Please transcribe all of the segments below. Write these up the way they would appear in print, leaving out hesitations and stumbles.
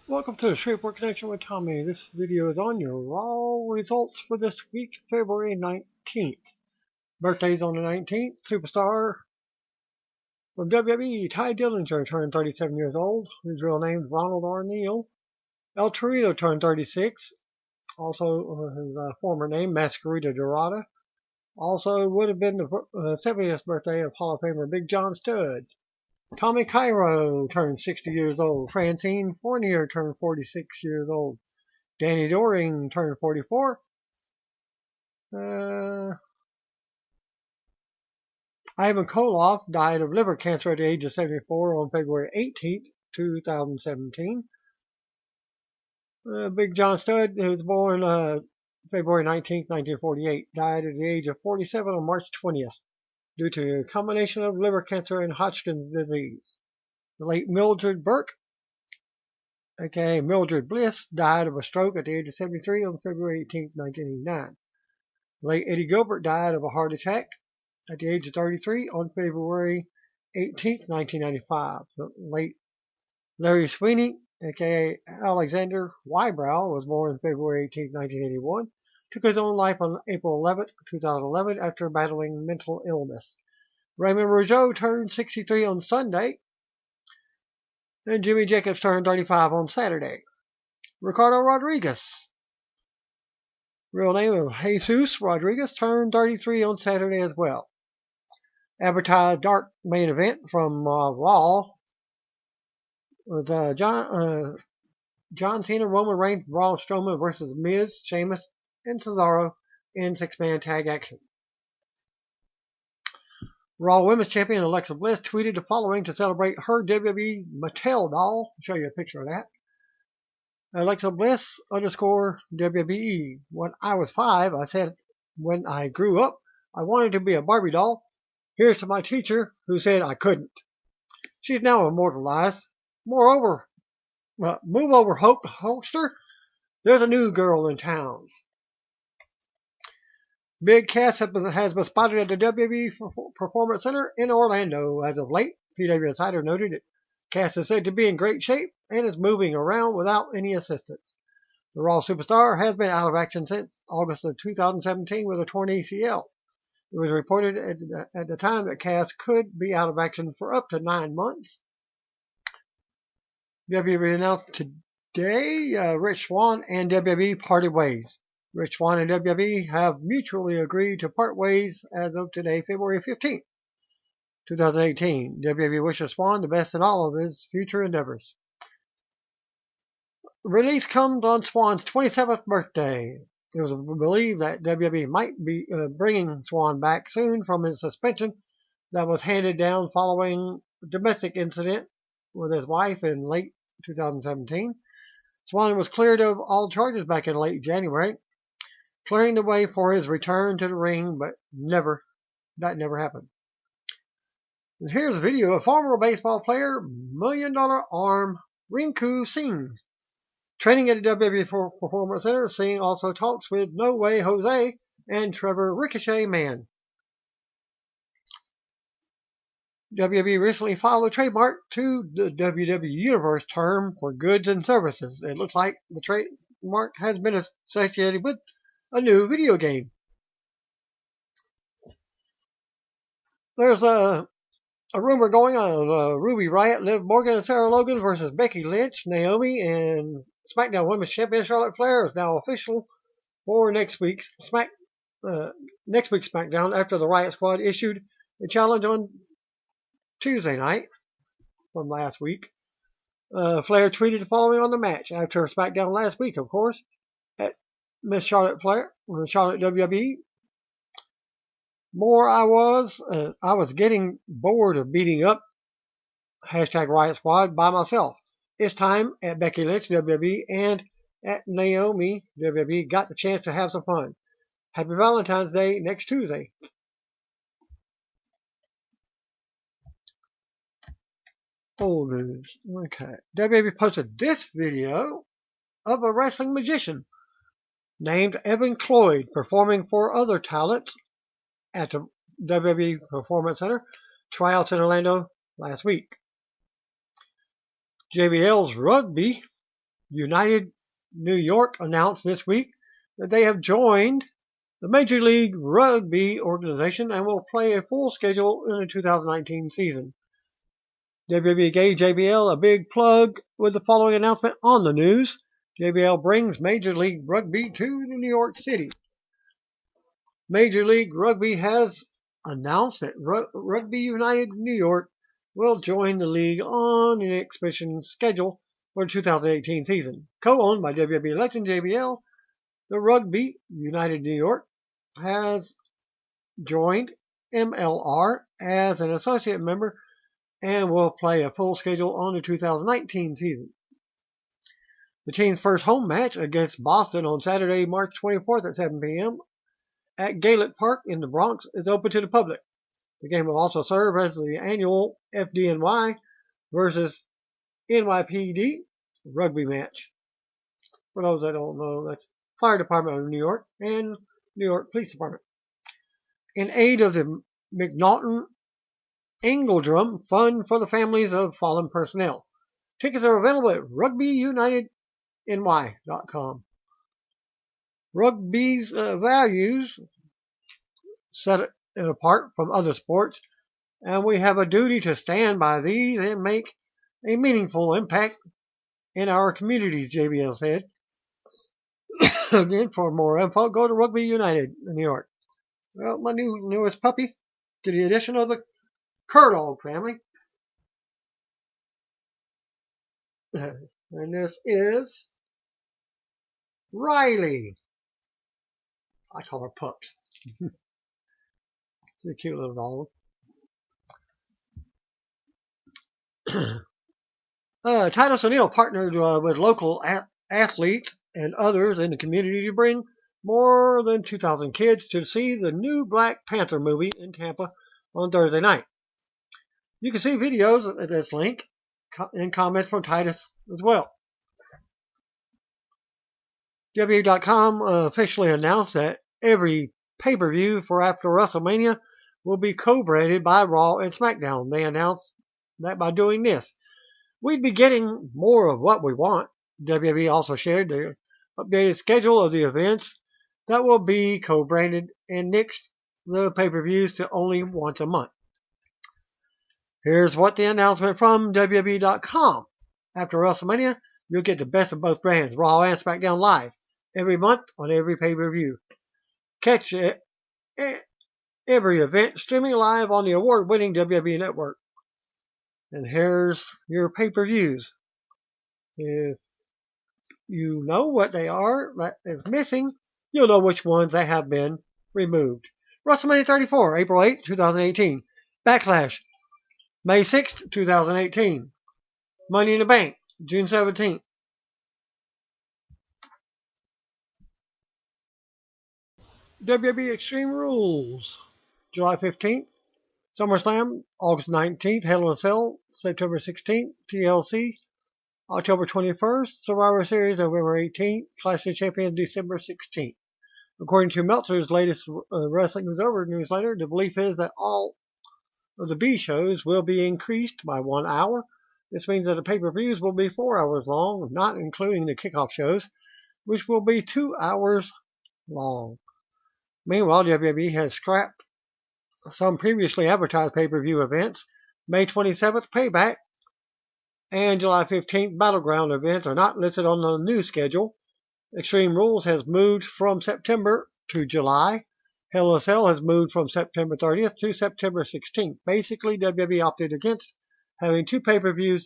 Welcome to the Straightforward Connection with Tommy. This video is on your Raw results for this week, February 19th. Birthdays on the 19th. Superstar from WWE, Ty Dillinger, turned 37 years old. His real name is Ronald R. Neal. El Torito turned 36. Also, his former name, Masquerita Dorada. Also, would have been the 70th birthday of Hall of Famer Big John Studd. Tommy Cairo turned 60 years old. Francine Fournier turned 46 years old. Danny Doring turned 44. Ivan Koloff died of liver cancer at the age of 74 on February 18th, 2017. Big John Studd, who was born February 19th, 1948, died at the age of 47 on March 20th. Due to a combination of liver cancer and Hodgkin's disease. The late Mildred Burke, aka Mildred Bliss, died of a stroke at the age of 73 on February 18, 1989. The late Eddie Gilbert died of a heart attack at the age of 33 on February 18, 1995. The late Larry Sweeney, aka Alexander Wybrow, was born February 18, 1981. Took his own life on April 11, 2011, after battling mental illness. Raymond Rougeau turned 63 on Sunday, and Jimmy Jacobs turned 35 on Saturday. Ricardo Rodriguez, real name of Jesus Rodriguez, turned 33 on Saturday as well. Advertised dark main event from Raw with John Cena, Roman Reigns, Braun Strowman versus Miz, Sheamus, and Cesaro in six-man tag action. Raw Women's Champion Alexa Bliss tweeted the following to celebrate her WWE Mattel doll. I'll show you a picture of that. Alexa Bliss _WWE. When I was 5, I said when I grew up, I wanted to be a Barbie doll. Here's to my teacher who said I couldn't. She's now immortalized. Moreover, move over, Hulkster. There's a new girl in town. Big Cass has been spotted at the WWE Performance Center in Orlando as of late. PW Insider noted that Cass is said to be in great shape and is moving around without any assistance. The Raw superstar has been out of action since August of 2017 with a torn ACL. It was reported at the time that Cass could be out of action for up to 9 months. WWE announced today Rich Swann and WWE parted ways. Rich Swann and WWE have mutually agreed to part ways as of today, February 15th, 2018. WWE wishes Swann the best in all of his future endeavors. Release comes on Swann's 27th birthday. It was believed that WWE might be bringing Swann back soon from his suspension that was handed down following a domestic incident with his wife in late 2017. Swann was cleared of all charges back in late January, clearing the way for his return to the ring, but that never happened. And here's a video of former baseball player, $1 Million Arm, Rinku Singh, training at the WWE Performance Center. Singh also talks with No Way Jose and Trevor Ricochet Man. WWE recently filed a trademark to the WWE Universe term for goods and services. It looks like the trademark has been associated with a new video game. There's a rumor going on. Ruby Riott, Liv Morgan, and Sarah Logan versus Becky Lynch, Naomi, and SmackDown Women's Champion Charlotte Flair is now official for next week's SmackDown after the Riott Squad issued a challenge on Tuesday night from last week. Flair tweeted the following on the match after SmackDown last week, of course. At Miss Charlotte Flair, Charlotte WWE. I was getting bored of beating up #Riott Squad by myself. It's time at Becky Lynch WWE and at Naomi WWE got the chance to have some fun. Happy Valentine's Day next Tuesday. Old news. Okay. WWE posted this video of a wrestling magician named Evan Cloyd performing for other talents at the WWE Performance Center tryouts in Orlando last week. JBL's Rugby United New York announced this week that they have joined the Major League Rugby organization and will play a full schedule in the 2019 season. WWE gave JBL a big plug with the following announcement on the news. JBL brings Major League Rugby to New York City. Major League Rugby has announced that Rugby United New York will join the league on an exhibition schedule for the 2018 season. Co-owned by WWE legend JBL, the Rugby United New York has joined MLR as an associate member and will play a full schedule on the 2019 season. The team's first home match against Boston on Saturday, March 24th at 7 p.m. at Gaelic Park in the Bronx is open to the public. The game will also serve as the annual FDNY versus NYPD rugby match. For those that don't know, that's Fire Department of New York and New York Police Department. In aid of the McNaughton Angledrum Fund for the families of fallen personnel. Tickets are available at rugbyunitedny.com. Rugby's values set it apart from other sports, and we have a duty to stand by these and make a meaningful impact in our communities, JBL said. Again, for more info, go to Rugby United in New York. Well, my newest puppy, to the addition of the Cur Dog family. And this is Riley. I call her Pups. She's a cute little dog. Titus O'Neill partnered with local athletes and others in the community to bring more than 2,000 kids to see the new Black Panther movie in Tampa on Thursday night. You can see videos at this link and comments from Titus as well. WWE.com officially announced that every pay-per-view for after WrestleMania will be co-branded by Raw and SmackDown. They announced that by doing this, we'd be getting more of what we want. WWE also shared the updated schedule of the events that will be co-branded and nixed the pay-per-views to only once a month. Here's what the announcement from WWE.com. After WrestleMania, you'll get the best of both brands, Raw and SmackDown live, every month on every pay-per-view. Catch it, every event streaming live on the award-winning WWE Network. And here's your pay-per-views. If you know what they are that is missing, you'll know which ones that have been removed. WrestleMania 34, April 8, 2018. Backlash, May 6, 2018. Money in the Bank, June 17th. WWE Extreme Rules, July 15th. SummerSlam, August 19th. Hell in a Cell, September 16th. TLC, October 21st. Survivor Series, November 18th. Clash of Champions, December 16th. According to Meltzer's latest Wrestling Observer newsletter, the belief is that all of the B shows will be increased by 1 hour. This means that the pay-per-views will be 4 hours long, not including the kickoff shows, which will be 2 hours long. Meanwhile, WWE has scrapped some previously advertised pay-per-view events. May 27th, Payback, and July 15th, Battleground events are not listed on the new schedule. Extreme Rules has moved from September to July. Hell in a Cell has moved from September 30th to September 16th. Basically, WWE opted against having two pay-per-view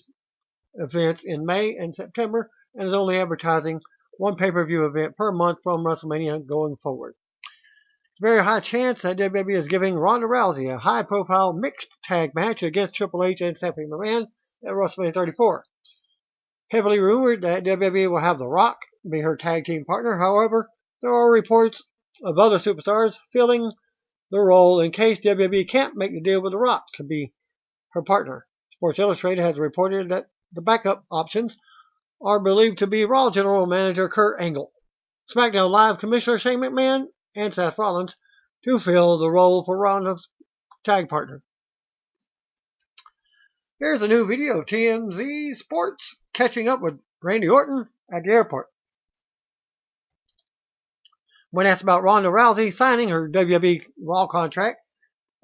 events in May and September and is only advertising one pay-per-view event per month from WrestleMania going forward. There's a very high chance that WWE is giving Ronda Rousey a high-profile mixed tag match against Triple H and Stephanie McMahon at WrestleMania 34. Heavily rumored that WWE will have The Rock be her tag team partner. However, there are reports of other superstars filling the role in case WWE can't make the deal with The Rock to be her partner. Sports Illustrated has reported that the backup options are believed to be Raw General Manager Kurt Angle, SmackDown Live Commissioner Shane McMahon, and Seth Rollins to fill the role for Ronda's tag partner. Here's a new video of TMZ Sports catching up with Randy Orton at the airport. When asked about Ronda Rousey signing her WWE Raw contract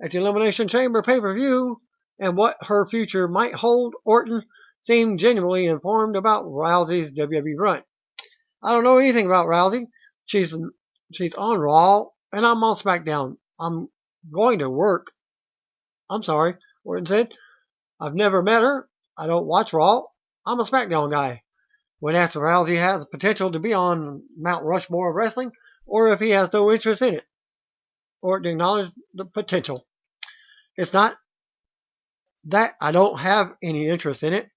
at the Elimination Chamber pay-per-view and what her future might hold, Orton seemed genuinely informed about Rousey's WWE run. I don't know anything about Rousey. She's on Raw, and I'm on SmackDown. I'm going to work. I'm sorry, Orton said. I've never met her. I don't watch Raw. I'm a SmackDown guy. When asked if Rousey has potential to be on Mount Rushmore of wrestling, or if he has no interest in it, Orton acknowledged the potential. It's not that I don't have any interest in it.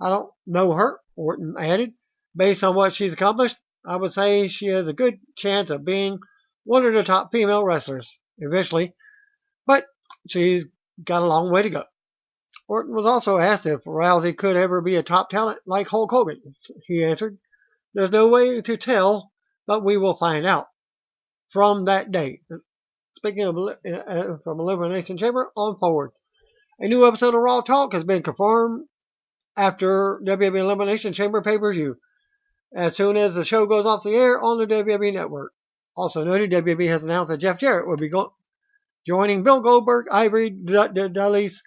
I don't know her, Orton added. Based on what she's accomplished, I would say she has a good chance of being one of the top female wrestlers eventually, but she's got a long way to go. Orton was also asked if Rousey could ever be a top talent like Hulk Hogan. He answered, "There's no way to tell, but we will find out from that day." Speaking of from Elimination Chamber on forward, a new episode of Raw Talk has been confirmed after WWE Elimination Chamber pay-per-view, as soon as the show goes off the air on the WWE Network. Also noted, WWE has announced that Jeff Jarrett will be joining Bill Goldberg, Ivory Dudley's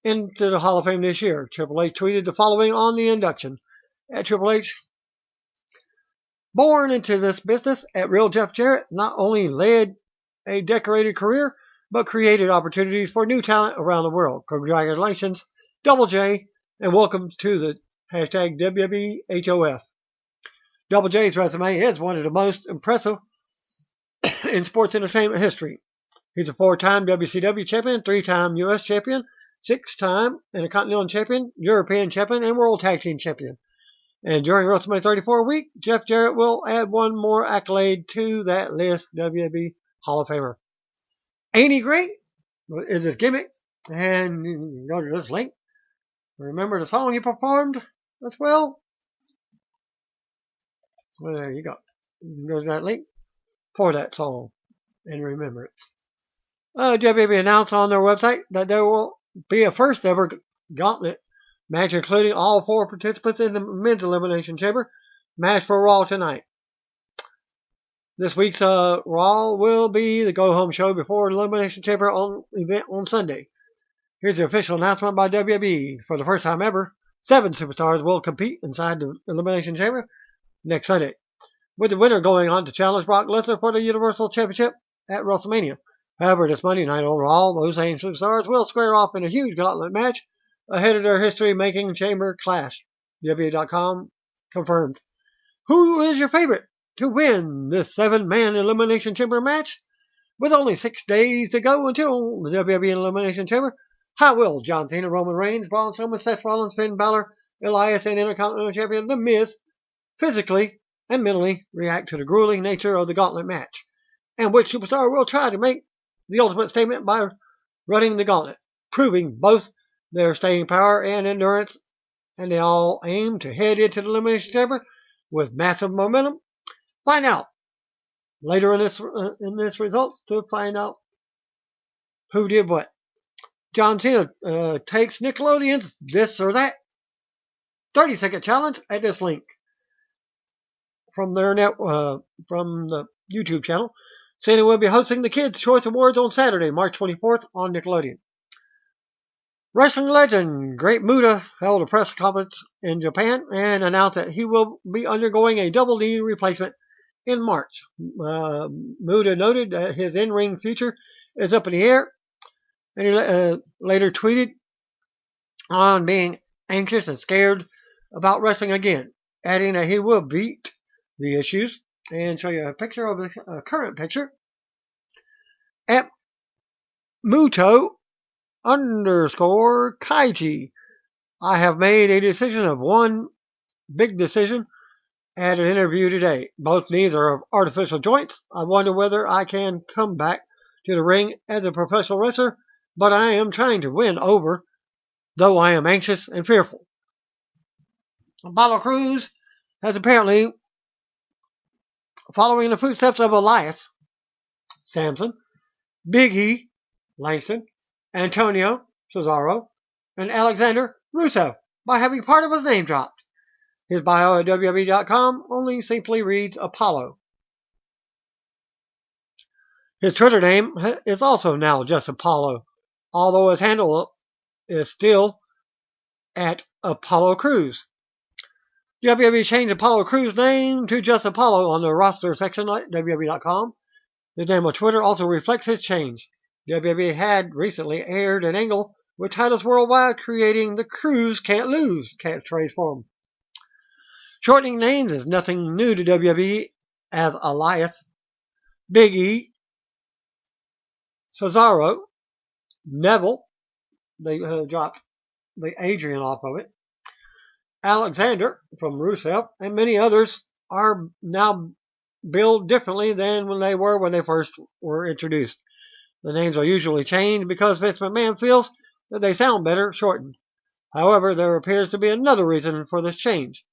into the Hall of Fame this year. Triple H tweeted the following on the induction. At Triple H, born into this business at Real Jeff Jarrett not only led a decorated career, but created opportunities for new talent around the world. Congratulations, Double J, and welcome to the hashtag WWEHOF. Double J's resume is one of the most impressive in sports entertainment history. He's a 4-time WCW champion, 3-time US champion, 6-time Intercontinental champion, European champion, and World Tag Team champion. And during WrestleMania 34 week, Jeff Jarrett will add one more accolade to that list, WWE Hall of Famer. Ain't he great? Is his gimmick. And you can go to this link. Remember the song he performed as well? Well, there you go. You can go to that link for that song and remember it. WWE announced on their website that there will be a first ever gauntlet match, including all 4 participants in the men's elimination chamber match for Raw tonight. This week's Raw will be the go-home show before the elimination chamber event on Sunday. Here's the official announcement by WWE. For the first time ever, 7 superstars will compete inside the elimination chamber next Sunday, with the winner going on to challenge Brock Lesnar for the Universal Championship at WrestleMania. However, this Monday night on Raw, those same superstars will square off in a huge gauntlet match ahead of their history-making chamber clash. WWE.com confirmed. Who is your favorite to win this 7-man elimination chamber match? With only 6 days to go until the WWE Elimination Chamber, how will John Cena, Roman Reigns, Braun Strowman, Seth Rollins, Finn Balor, Elias, and Intercontinental Champion The Miz physically and mentally react to the grueling nature of the gauntlet match? And which superstar will try to make the ultimate statement by running the gauntlet, proving both their staying power and endurance? And they all aim to head into the Elimination Chamber with massive momentum. Find out later in this result to find out who did what. John Cena takes Nickelodeon's This or That 30-second challenge at this link from their from the YouTube channel. Cena will be hosting the Kids' Choice Awards on Saturday, March 24th on Nickelodeon. Wrestling legend Great Muta held a press conference in Japan and announced that he will be undergoing a double knee replacement in March. Muta noted that his in-ring future is up in the air, and he later tweeted on being anxious and scared about wrestling again, adding that he will beat the issues. And show you a picture of the current picture. At Muto_Kaiji, I have made a decision of one big decision at an interview today. Both knees are artificial joints. I wonder whether I can come back to the ring as a professional wrestler, but I am trying to win over, though I am anxious and fearful. Apollo Crews has apparently following the footsteps of Elias Samson, Big E Langston, Antonio Cesaro, and Alexander Rusev by having part of his name dropped. His bio at WWE.com only simply reads Apollo. His Twitter name is also now just Apollo, although his handle is still at Apollo Crews. WWE changed Apollo Crews' name to just Apollo on the roster section at WWE.com. His name on Twitter also reflects his change. WWE had recently aired an angle with Titus Worldwide creating the Crews Can't Lose catchphrase for him. Shortening names is nothing new to WWE, as Elias, Big E, Cesaro, Neville, they dropped the Adrian off of it, Alexander from Rusev, and many others are now billed differently than when they first were introduced. The names are usually changed because Vince McMahon feels that they sound better shortened. However, there appears to be another reason for this change.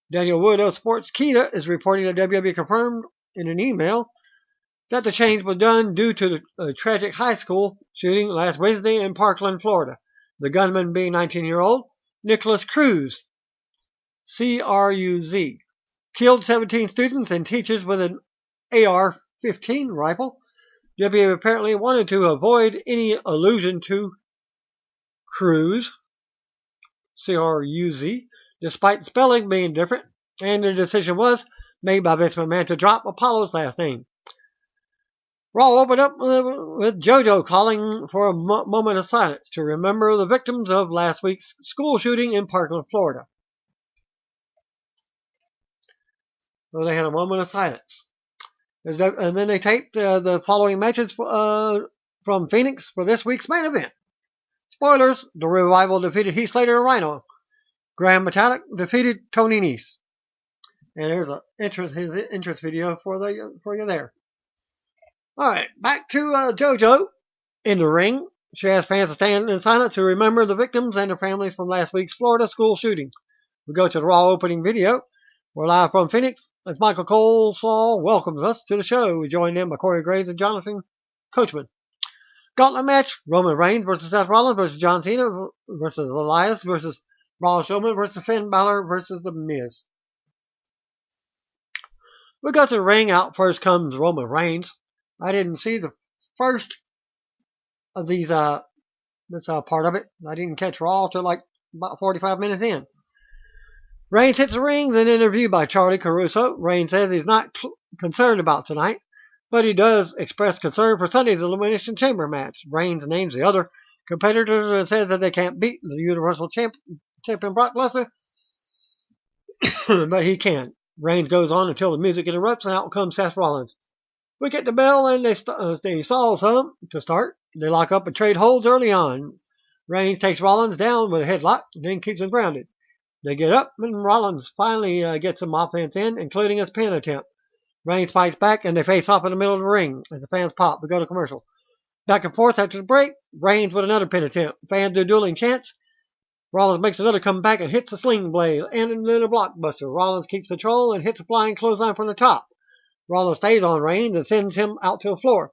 Daniel Wood of Sportskeeda is reporting that WWE confirmed in an email that the change was done due to the tragic high school shooting last Wednesday in Parkland, Florida. The gunman being 19-year-old Nicholas Cruz, C-R-U-Z, killed 17 students and teachers with an AR-15 rifle. WWE apparently wanted to avoid any allusion to Cruz, C-R-U-Z, despite spelling being different, and the decision was made by Vince McMahon to drop Apollo's last name. Raw opened up with JoJo calling for a moment of silence to remember the victims of last week's school shooting in Parkland, Florida. So they had a moment of silence. And then they taped the following matches from Phoenix for this week's main event. Spoilers, the Revival defeated Heath Slater and Rhino. Grand Metallic defeated Tony Nese. And there's his entrance video for you there. Alright, back to JoJo in the ring. She asked fans to stand in silence to remember the victims and their families from last week's Florida school shooting. We go to the Raw opening video. We're live from Phoenix as Michael Coleslaw welcomes us to the show. We joined in by Corey Graves and Jonathan Coachman. Gauntlet match, Roman Reigns versus Seth Rollins versus John Cena versus Elias versus Braun Strowman versus Finn Balor versus The Miz. We go to the ring. Out first comes Roman Reigns. I didn't see the first of these, this part of it. I didn't catch Raw till like about 45 minutes in. Reigns hits the ring, then interviewed by Charlie Caruso. Reigns says he's not concerned about tonight, but he does express concern for Sunday's Elimination Chamber match. Reigns names the other competitors and says that they can't beat the Universal Champion Brock Lesnar, but he can. Reigns goes on until the music interrupts, and out comes Seth Rollins. We get the bell, and they stall some to start. They lock up and trade holds early on. Reigns takes Rollins down with a headlock, and then keeps him grounded. They get up, and Rollins finally gets some offense in, including his pin attempt. Reigns fights back, and they face off in the middle of the ring as the fans pop. We go to commercial. Back and forth after the break. Reigns with another pin attempt. Fans do dueling chants. Rollins makes another comeback and hits the sling blade, and then a blockbuster. Rollins keeps control and hits a flying clothesline from the top. Rollins stays on Reigns and sends him out to the floor.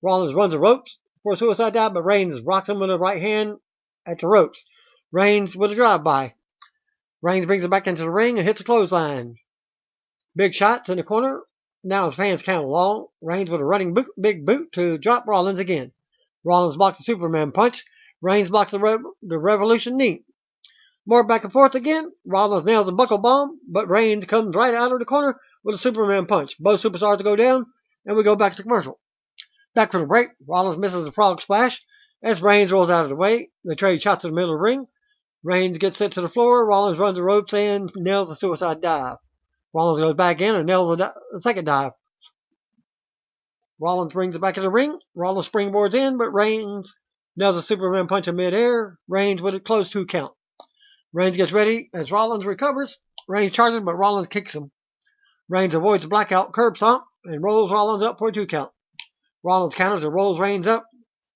Rollins runs the ropes for a suicide dive, but Reigns rocks him with a right hand at the ropes. Reigns with a drive-by. Reigns brings him back into the ring and hits a clothesline. Big shots in the corner. Now his fans count along. Reigns with a running big boot to drop Rollins again. Rollins blocks the Superman punch. Reigns blocks the Revolution knee. More back and forth again. Rollins nails a buckle bomb, but Reigns comes right out of the corner with a Superman punch. Both superstars go down, and we go back to commercial. Back from the break, Rollins misses a frog splash as Reigns rolls out of the way. They trade shots in the middle of the ring. Reigns gets sent to the floor. Rollins runs the ropes and nails a suicide dive. Rollins goes back in and nails a second dive. Rollins brings it back in the ring. Rollins springboards in, but Reigns nails a Superman punch in midair. Reigns with a close 2 count. Reigns gets ready as Rollins recovers. Reigns charges, but Rollins kicks him. Reigns avoids the blackout curb stomp and rolls Rollins up for a 2 count. Rollins counters and rolls Reigns up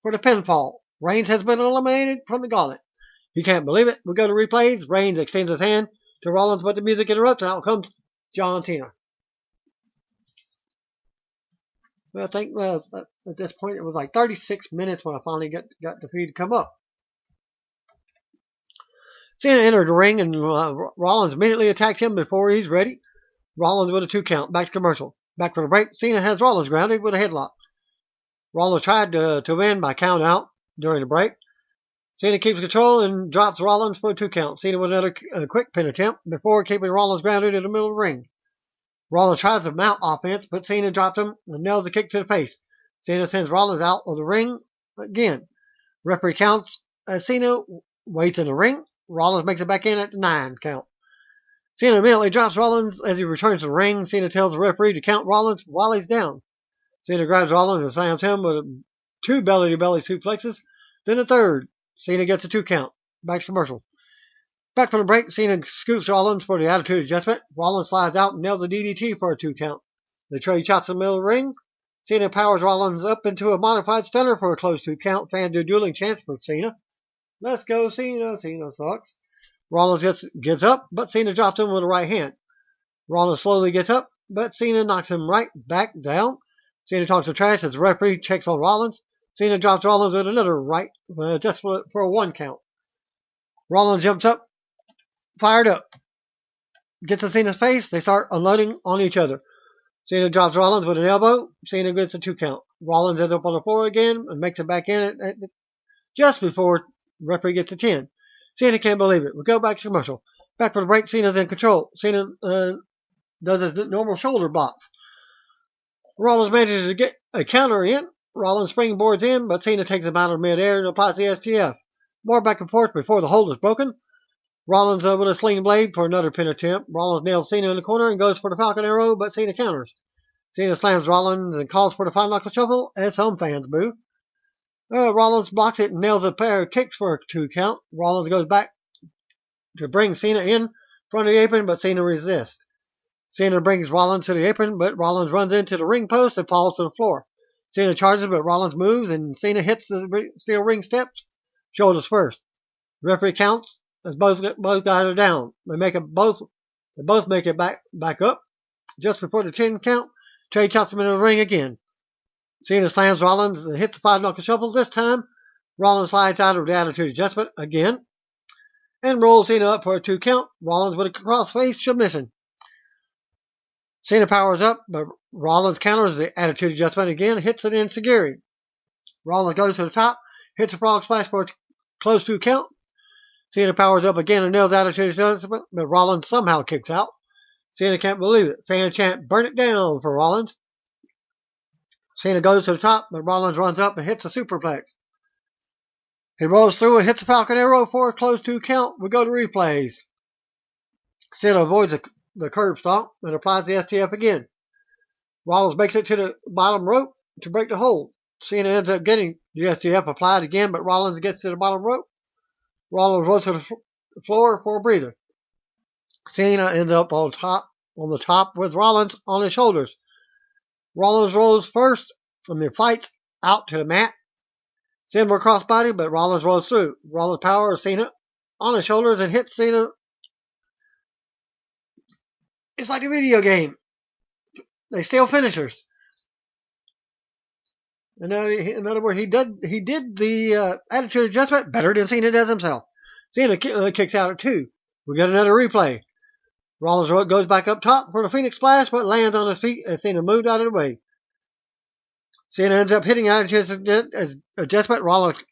for the pinfall. Reigns has been eliminated from the gauntlet. He can't believe it. We go to replays. Reigns extends his hand to Rollins, but the music interrupts. Out comes John Cena. Well, I think at this point it was like 36 minutes when I finally got the feed to come up. Cena entered the ring, and Rollins immediately attacked him before he's ready. Rollins with a 2 count. Back to commercial. Back for the break. Cena has Rollins grounded with a headlock. Rollins tried to win by count out during the break. Cena keeps control and drops Rollins for a 2 count. Cena with another quick pin attempt before keeping Rollins grounded in the middle of the ring. Rollins tries to mount offense, but Cena drops him and nails a kick to the face. Cena sends Rollins out of the ring again. Referee counts as Cena waits in the ring. Rollins makes it back in at the 9 count. Cena immediately drops Rollins as he returns to the ring. Cena tells the referee to count Rollins while he's down. Cena grabs Rollins and slams him with 2 belly-to-belly suplexes, then a third. Cena gets a 2 count. Back to commercial. Back from the break, Cena scoops Rollins for the attitude adjustment. Rollins slides out and nails a DDT for a 2 count. They trade shots in the middle of the ring. Cena powers Rollins up into a modified stunner for a close 2 count. Fans do dueling chants for Cena. Let's go, Cena. Cena sucks. Rollins gets up, but Cena drops him with a right hand. Rollins slowly gets up, but Cena knocks him right back down. Cena talks some trash as the referee checks on Rollins. Cena drops Rollins with another right, just for a 1 count. Rollins jumps up, fired up. Gets in Cena's face. They start unloading on each other. Cena drops Rollins with an elbow. Cena gets a 2 count. Rollins ends up on the floor again and makes it back in just before the referee gets a 10. Cena can't believe it. We go back to commercial. Back for the break. Cena's in control. Cena does his normal shoulder box. Rollins manages to get a counter in. Rollins springboards in, but Cena takes him out of midair and applies the STF. More back and forth before the hold is broken. Rollins with a sling blade for another pin attempt. Rollins nails Cena in the corner and goes for the Falcon Arrow, but Cena counters. Cena slams Rollins and calls for the 5 knuckle shuffle as some fans boo. Rollins blocks it and nails a pair of kicks for a 2 count. Rollins goes back to bring Cena in front of the apron, but Cena resists. Cena brings Rollins to the apron, but Rollins runs into the ring post and falls to the floor. Cena charges, but Rollins moves, and Cena hits the steel ring steps, shoulders first. Referee counts as both guys are down. They both make it back up. Just before the 10 count, Trey chops him in the ring again. Cena slams Rollins and hits the 5 knuckle shuffle. This time, Rollins slides out of the attitude adjustment again and rolls Cena up for a 2 count. Rollins with a crossface submission. Cena powers up, but Rollins counters the attitude adjustment again, hits it in Sagiri. Rollins goes to the top, hits a frog splash for a close 2 count. Cena powers up again and nails the attitude adjustment, but Rollins somehow kicks out. Cena can't believe it. Fan chant, burn it down for Rollins. Cena goes to the top, but Rollins runs up and hits a superplex. He rolls through and hits the Falcon Arrow for a close 2 count. We go to replays. Cena avoids the curb stomp and applies the STF again. Rollins makes it to the bottom rope to break the hold. Cena ends up getting the STF applied again, but Rollins gets to the bottom rope. Rollins rolls to the floor for a breather. Cena ends up on the top with Rollins on his shoulders. Rollins rolls first, fights out to the mat. Sends him a crossbody, but Rollins rolls through. Rollins powers Cena on his shoulders and hits Cena. It's like a video game. They steal finishers. In other words, he did the attitude adjustment better than Cena does himself. Cena kicks out at 2. We get another replay. Rollins goes back up top for the Phoenix Splash, but lands on his feet as Cena moved out of the way. Cena ends up hitting attitude adjustment. Rollins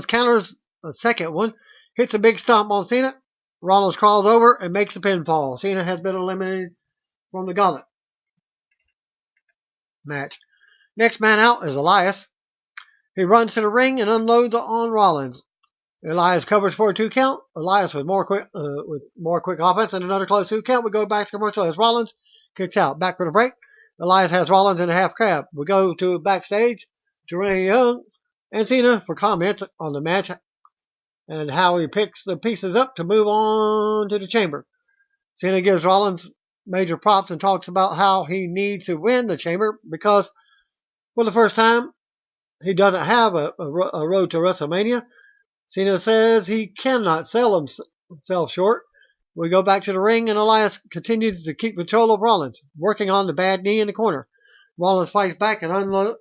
counters a second one, hits a big stomp on Cena. Rollins crawls over and makes a pinfall. Cena has been eliminated from the gauntlet match. Next man out is Elias. He runs to the ring and unloads on Rollins. Elias covers for a 2 count. Elias with more quick offense and another close 2 count. We go back to commercial as Rollins kicks out. Back for the break. Elias has Rollins in a half crab. We go to backstage to Renee Young and Cena for comments on the match and how he picks the pieces up to move on to the chamber. Cena gives Rollins major props and talks about how he needs to win the chamber because for the first time he doesn't have a road to WrestleMania. Cena says he cannot sell himself short. We go back to the ring and Elias continues to keep control of Rollins, working on the bad knee in the corner. Rollins fights back and unloads,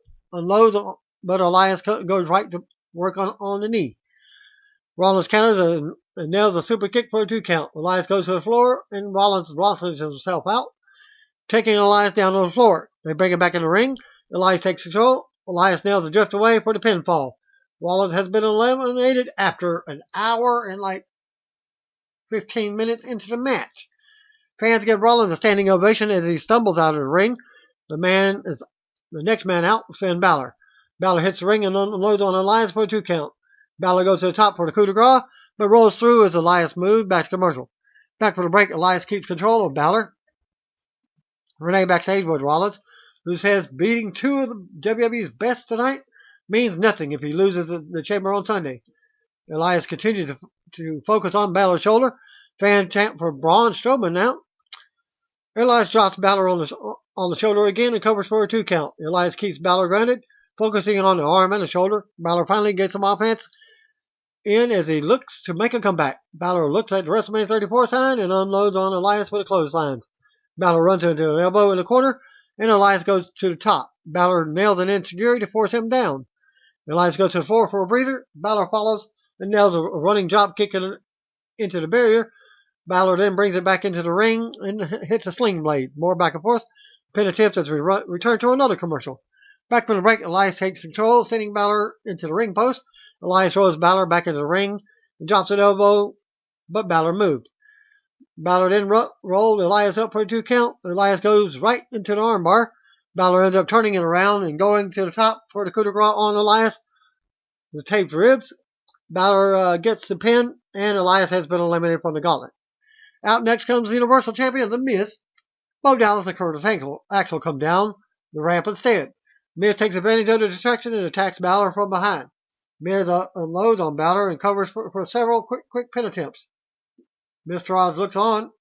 but Elias goes right to work on the knee. Rollins counters and nails a super kick for a 2 count. Elias goes to the floor, and Rollins launches himself out, taking Elias down to the floor. They bring him back in the ring. Elias takes control. Elias nails a drift away for the pinfall. Rollins has been eliminated after an hour and like 15 minutes into the match. Fans give Rollins a standing ovation as he stumbles out of the ring. The next man out, Finn Balor. Balor hits the ring and unloads on Elias for a 2 count. Balor goes to the top for the coup de grace, but rolls through as Elias moves back to commercial. Back for the break, Elias keeps control of Balor. Renee backstage with Rollins, who says beating 2 of the WWE's best tonight means nothing if he loses the Chamber on Sunday. Elias continues to focus on Balor's shoulder. Fan chant for Braun Strowman now. Elias drops Balor on the shoulder again and covers for a 2 count. Elias keeps Balor grounded, focusing on the arm and the shoulder. Balor finally gets some offense in as he looks to make a comeback. Balor looks at the WrestleMania 34 sign and unloads on Elias with a clothesline. Balor runs into an elbow in the corner, and Elias goes to the top. Balor nails an enziguri to force him down. Elias goes to the floor for a breather. Balor follows and nails a running drop kick into the barrier. Balor then brings it back into the ring and hits a sling blade. More back and forth. Pin attempts as we return to another commercial. Back from the break, Elias takes control, sending Balor into the ring post. Elias throws Balor back into the ring and drops an elbow, but Balor moved. Balor then rolled Elias up for a 2 count. Elias goes right into the armbar. Balor ends up turning it around and going to the top for the coup de grace on Elias. The taped ribs. Balor gets the pin, and Elias has been eliminated from the gauntlet. Out next comes the Universal Champion, The Miz. Bo Dallas and Curtis Axel come down the ramp instead. Miz takes advantage of the distraction and attacks Balor from behind. Miz unloads on Balor and covers for several quick pin attempts. Mr. Oz looks on.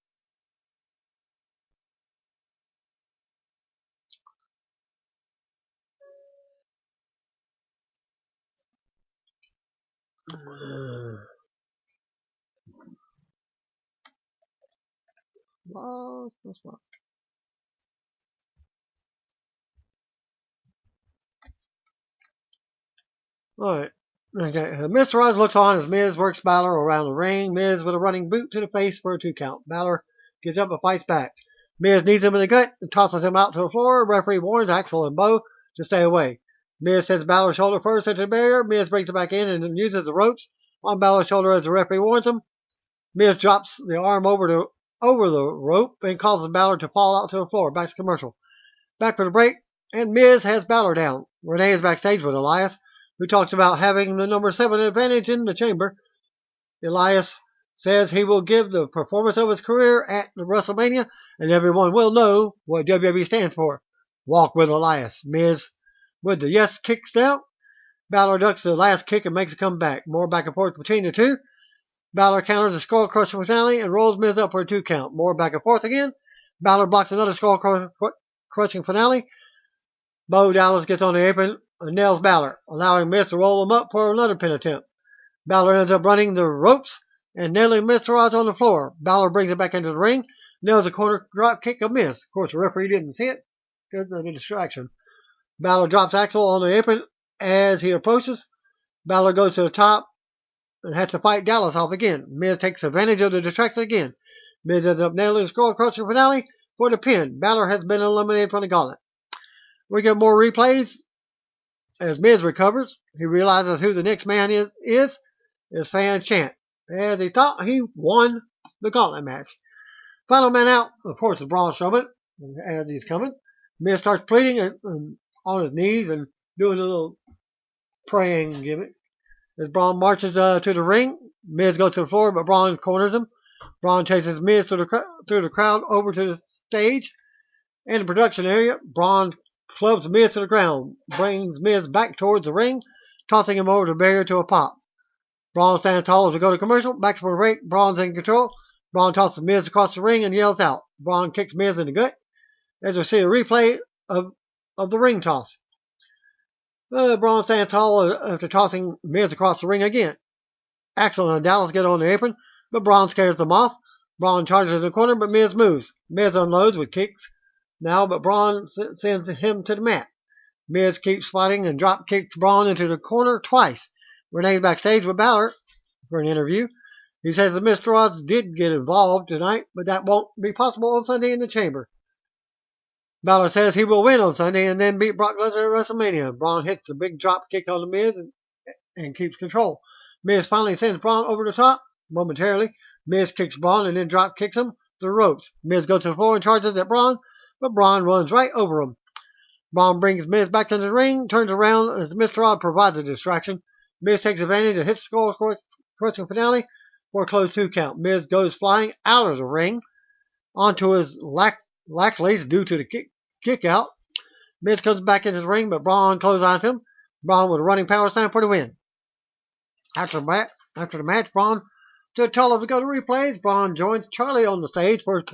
Alright. Okay. Mr. Oz looks on as Miz works Balor around the ring. Miz with a running boot to the face for a 2 count. Balor gets up and fights back. Miz knees him in the gut and tosses him out to the floor. Referee warns Axel and Bo to stay away. Miz sends Balor's shoulder first into the barrier. Miz brings it back in and uses the ropes on Balor's shoulder as the referee warns him. Miz drops the arm over the rope and causes Balor to fall out to the floor. Back to commercial. Back for the break, and Miz has Balor down. Renee is backstage with Elias, who talks about having the number 7 advantage in the chamber. Elias says he will give the performance of his career at the WrestleMania, and everyone will know what WWE stands for. Walk with Elias. Miz with the yes kicks down. Balor ducks the last kick and makes a comeback. More back and forth between the two. Balor counters the skull crushing finale and rolls Miz up for a 2 count. More back and forth again. Balor blocks another skull crushing finale. Bo Dallas gets on the apron and nails Balor, allowing Miz to roll him up for another pin attempt. Balor ends up running the ropes and nailing Mr. Oz on the floor. Balor brings it back into the ring, nails a corner drop kick of Miz. Of course, the referee didn't see it because of the distraction. Balor drops Axel on the apron as he approaches. Balor goes to the top and has to fight Dallas off again. Miz takes advantage of the distraction again. Miz ends up nailing the skull crushing finale for the pin. Balor has been eliminated from the gauntlet. We get more replays as Miz recovers. He realizes who the next man is as fans chant, as he thought he won the gauntlet match. Final man out, of course, is Braun Strowman, as he's coming. Miz starts pleading on his knees and doing a little praying gimmick. As Braun marches to the ring, Miz goes to the floor, but Braun corners him. Braun chases Miz through the crowd over to the stage. In the production area, Braun clubs Miz to the ground, brings Miz back towards the ring, tossing him over the barrier to a pop. Braun stands tall as we go to commercial. Back for a break. Braun's in control. Braun tosses Miz across the ring and yells out. Braun kicks Miz in the gut as we see a replay of the ring toss. Braun stands tall after tossing Miz across the ring again. Axel and Dallas get on the apron, but Braun scares them off. Braun charges in the corner, but Miz moves. Miz unloads with kicks now, but Braun sends him to the mat. Miz keeps fighting and drop kicks Braun into the corner twice. Renee's backstage with Balor for an interview. He says the Mr. Rods did get involved tonight, but that won't be possible on Sunday in the chamber. Balor says he will win on Sunday and then beat Brock Lesnar at WrestleMania. Braun hits the big drop kick on the Miz and keeps control. Miz finally sends Braun over the top momentarily. Miz kicks Braun and then drop kicks him to the ropes. Miz goes to the floor and charges at Braun, but Braun runs right over him. Braun brings Miz back into the ring, turns around as Mr. Rod provides a distraction. Miz takes advantage and hits the skull crushing finale for a close 2 count. Miz goes flying out of the ring onto his lace due to the kick out. Miz comes back into the ring, but Braun clotheslines him. Braun with a running power slam for the win. After the match, Braun stood tall to go to replays. Braun joins Charlie on the stage for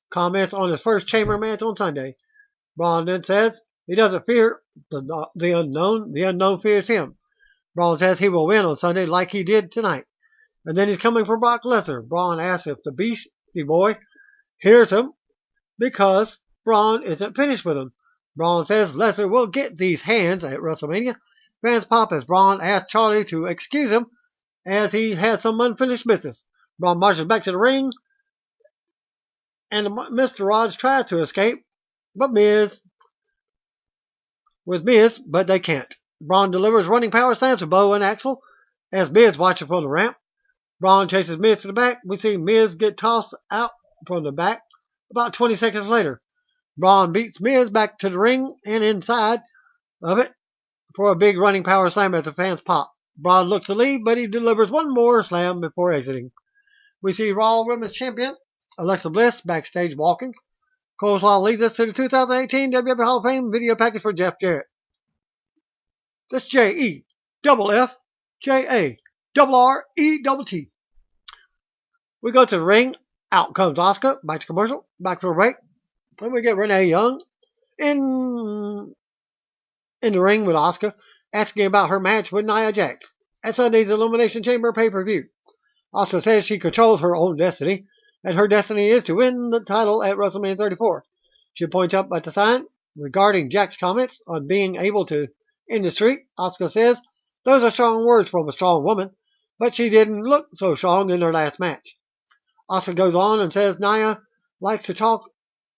comments on his first chamber match on Sunday. Braun then says he doesn't fear the unknown. The unknown fears him. Braun says he will win on Sunday like he did tonight. And then he's coming for Brock Lesnar. Braun asks if the Beastie Boy hears him because Braun isn't finished with him. Braun says Lesnar will get these hands at WrestleMania. Fans pop as Braun asks Charlie to excuse him as he has some unfinished business. Braun marches back to the ring, and Mr. Rogers tries to escape, but Miz, but they can't. Braun delivers running power slams to Bo and Axel as Miz watches from the ramp. Braun chases Miz to the back. We see Miz get tossed out from the back about 20 seconds later. Braun beats Miz back to the ring and inside of it for a big running power slam as the fans pop. Braun looks to leave, but he delivers one more slam before exiting. We see Raw Women's Champion Alexa Bliss backstage walking. Coleslaw leads us to the 2018 WWE Hall of Fame video package for Jeff Jarrett. That's JEFFJARRET. We go to the ring. Out comes Asuka. Back to commercial. Back for a break. Then we get Renee Young in the ring with Asuka, asking about her match with Nia Jax at Sunday's Elimination Chamber pay-per-view. Asuka says she controls her own destiny, and her destiny is to win the title at WrestleMania 34. She points up at the sign regarding Jack's comments on being able to end the streak. Asuka says those are strong words from a strong woman, but she didn't look so strong in her last match. Asuka goes on and says Nia likes to talk,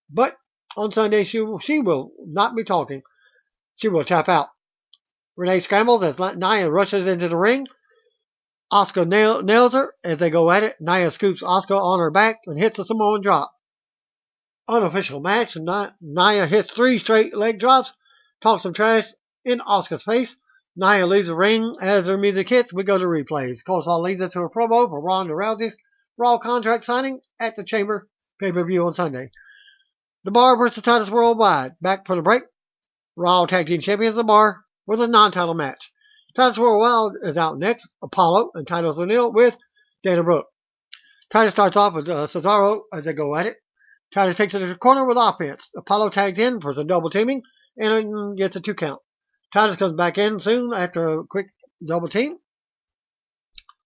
but on Sunday she will not be talking. She will tap out. Renee scrambles as Nia rushes into the ring. Asuka nails her as they go at it. Nia scoops Asuka on her back and hits a Samoan drop. Unofficial match. Nia hits 3 straight leg drops, talks some trash in Asuka's face. Nia leaves the ring as her music hits. We go to replays. Coleslaw leads us to a promo for Ronda Rousey's Raw contract signing at the Chamber pay-per-view on Sunday. The Bar versus Titus Worldwide. Back from the break. Raw Tag Team Champions The Bar with a non-title match. Titus Worldwide is out next. Apollo and Titus O'Neil with Dana Brooke. Titus starts off with Cesaro as they go at it. Titus takes it to the corner with offense. Apollo tags in for some double teaming and gets a 2 count. Titus comes back in soon after a quick double team.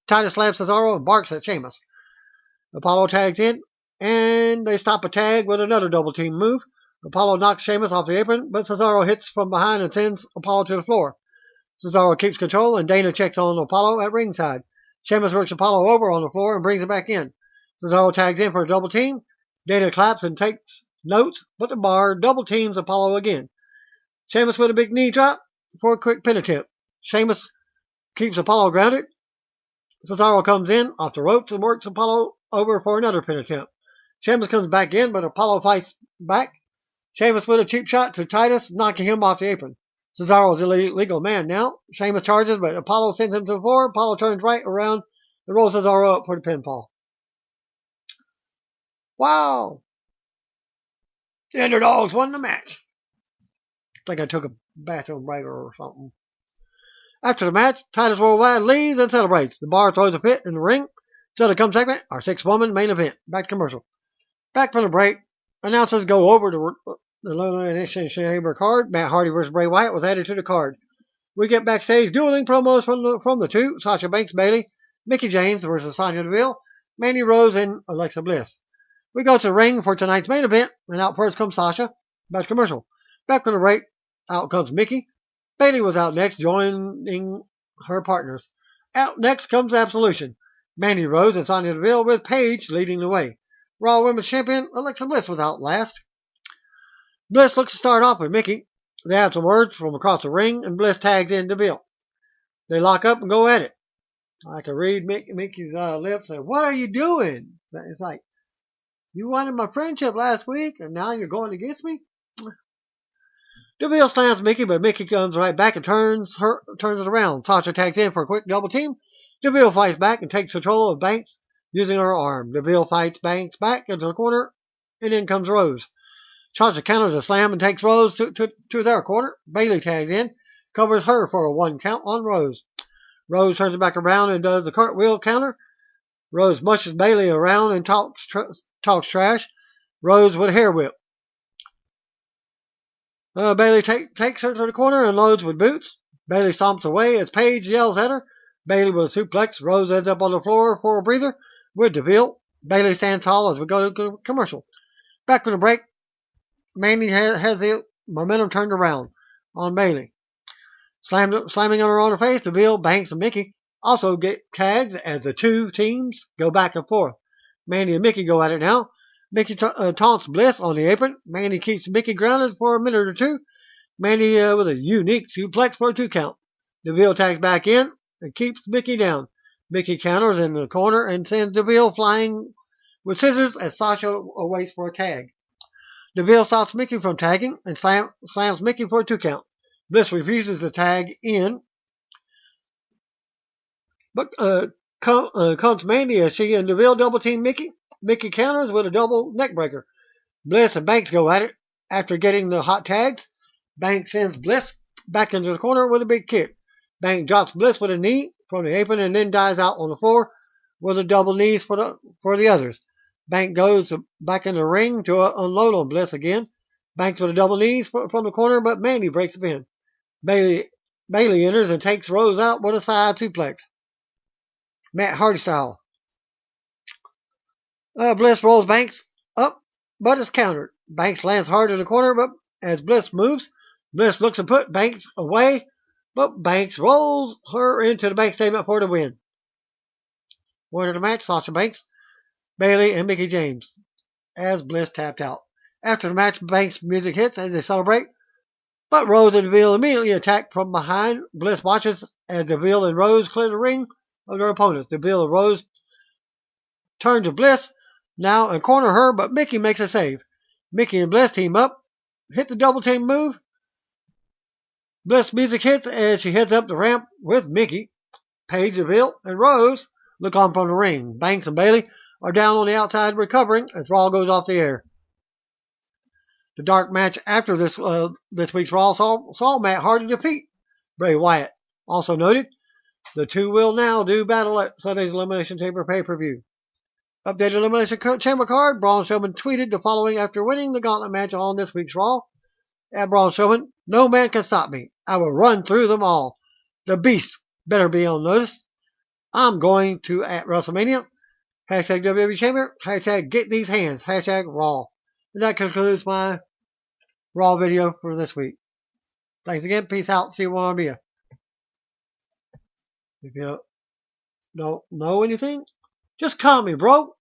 Titus slams Cesaro and barks at Sheamus. Apollo tags in and they stop a tag with another double team move. Apollo knocks Sheamus off the apron, but Cesaro hits from behind and sends Apollo to the floor. Cesaro keeps control and Dana checks on Apollo at ringside. Sheamus works Apollo over on the floor and brings him back in. Cesaro tags in for a double team. Dana claps and takes notes, but the Bar double teams Apollo again. Sheamus with a big knee drop for a quick pin attempt. Sheamus keeps Apollo grounded. Cesaro comes in off the ropes and works Apollo over for another pin attempt. Sheamus comes back in, but Apollo fights back. Sheamus with a cheap shot to Titus, knocking him off the apron. Cesaro's a legal man now. Sheamus charges, but Apollo sends him to the floor. Apollo turns right around and rolls Cesaro up for the pinfall. Wow! The Underdogs won the match. I think I took a bathroom break or something. After the match, Titus Worldwide leaves and celebrates. The Bar throws a fit in the ring. So to come segment, our 6-woman main event. Back to commercial. Back from the break, announcers go over the Elimination Chamber card. Matt Hardy vs. Bray Wyatt was added to the card. We get backstage dueling promos from the 2, Sasha Banks Bayley, Mickie James versus Sonya Deville, Mandy Rose, and Alexa Bliss. We go to the ring for tonight's main event, and out first comes Sasha. Back to commercial. Back from the break, out comes Mickie. Bayley was out next, joining her partners. Out next comes Absolution. Mandy Rose and Sonya Deville with Paige leading the way. Raw Women's Champion Alexa Bliss was out last. Bliss looks to start off with Mickey. They have some words from across the ring, and Bliss tags in Deville. They lock up and go at it. I can read Mickey's lips and, what are you doing? It's like, you wanted my friendship last week, and now you're going against me? Deville slams Mickey, but Mickey comes right back and turns it around. Sasha tags in for a quick double team. Deville fights back and takes control of Banks using her arm. Deville fights Banks back into the corner, and in comes Rose. Sasha counters a slam and takes Rose to their corner. Bayley tags in, covers her for a 1 count on Rose. Rose turns it back around and does the cartwheel counter. Rose mushes Bayley around and talks trash. Rose with a hair whip. Bayley takes her to the corner and loads with boots. Bayley stomps away as Paige yells at her. Bayley with a suplex. Rose ends up on the floor for a breather with Deville. Bayley stands tall as we go to commercial. Back from the break, Mandy has the momentum turned around on Bayley. Slamming her on her face, Deville, Banks, and Mickey also get tags as the two teams go back and forth. Mandy and Mickey go at it now. Mickey taunts Bliss on the apron. Mandy keeps Mickey grounded for a minute or two. Mandy with a unique suplex for a 2 count. Deville tags back in and keeps Mickey down. Mickey counters in the corner and sends Deville flying with scissors as Sasha waits for a tag. Deville stops Mickey from tagging and slams Mickey for a 2 count. Bliss refuses to tag in, but comes Mandy as she and Deville double team Mickey. Mickey counters with a double neck breaker. Bliss and Banks go at it after getting the hot tags. Banks sends Bliss back into the corner with a big kick. Banks drops Bliss with a knee from the apron and then dives out on the floor with a double knees for the others. Banks goes back in the ring to unload on Bliss again. Banks with a double knees from the corner, but Mandy breaks the pin. Bayley enters and takes Rose out with a side suplex. Matt Hardy style. Bliss rolls Banks up, but is countered. Banks lands hard in the corner, but as Bliss moves, Bliss looks to put Banks away, but Banks rolls her into the Banks statement for the win. Winner of the match, Sasha Banks, Bayley, and Mickie James, as Bliss tapped out. After the match, Banks' music hits as they celebrate, but Rose and Deville immediately attack from behind. Bliss watches as Deville and Rose clear the ring of their opponents. Deville and Rose turn to Bliss now and corner her, but Mickie makes a save. Mickie and Bliss team up, hit the double team move. Bliss music hits as she heads up the ramp with Mickie. Paige, Deville, and Rose look on from the ring. Banks and Bayley are down on the outside recovering as Raw goes off the air. The dark match after this week's Raw saw Matt Hardy defeat Bray Wyatt. Also noted, the two will now do battle at Sunday's Elimination Chamber pay-per-view. Updated Elimination Chamber card, Braun Strowman tweeted the following after winning the gauntlet match on this week's Raw. At Braun Strowman, no man can stop me. I will run through them all. The Beast better be on notice. I'm going to at WrestleMania. Hashtag WWE Chamber. Hashtag get these hands. Hashtag Raw. And that concludes my Raw video for this week. Thanks again. Peace out. See you on Mania. If you don't know anything, just call me, bro.